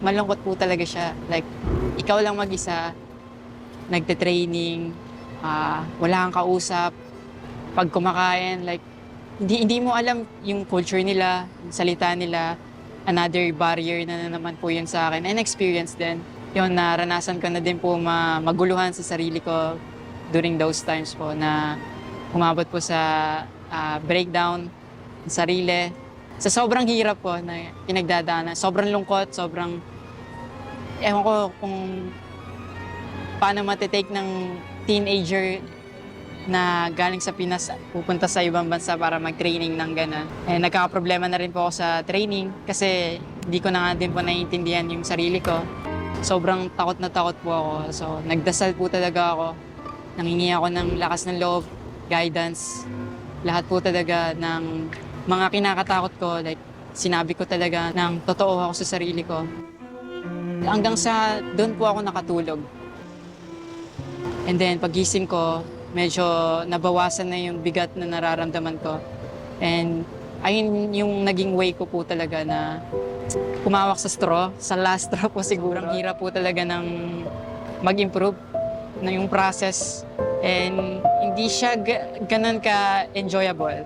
Malungkot po talaga siya. Like, ikaw lang mag-isa, nagte-training, wala kang kausap. Pag kumakain, like, hindi mo alam yung culture nila, yung salita nila. Another barrier na naman po yun sa akin. And experience din. Yun, naranasan ko na din po maguluhan sa sarili ko during those times po na umabot po sa breakdown ng sarili. Sa sobrang hirap po na pinagdadaanan, sobrang lungkot, sobrang, ewan ko kung paano matitake ng teenager na galing sa Pinas, pupunta sa ibang bansa para mag-training ng gano'n. Eh, nagkakaproblema na rin po ako sa training kasi hindi ko na nga din po naiintindihan yung sarili ko. Sobrang takot na takot po ako. So, nagdasal po talaga ako. Nangingi ako ng lakas ng loob, guidance, lahat po talaga ng mga kinakatakot ko. Like, sinabi ko talaga ng totoo ako sa sarili ko. Hanggang sa doon po ako nakatulog. And then, pagising ko, medyo nabawasan na yung bigat na nararamdaman ko. And ayun yung naging way ko po talaga na kumawak sa straw. Sa last straw po siguro. Ang hirap po talaga ng mag-improve na yung process. And hindi siya ganun ka-enjoyable.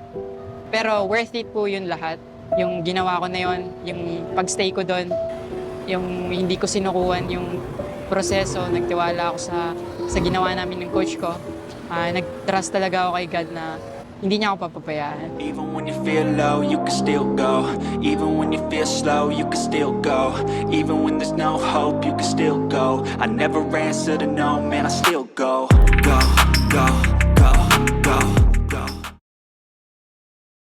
Pero worth it po yun lahat. Yung ginawa ko na yun, yung pagstay ko doon, yung hindi ko sinukuhan yung proseso, nagtiwala ako sa ginawa namin ng coach ko. Nag-trust talaga ako kay God na hindi niya ako papapayaan. Even when you feel low, you can still go. Even when you feel slow, you can still go. Even when there's no hope, you can still go. I never answer to no, man, I still go. Go, go.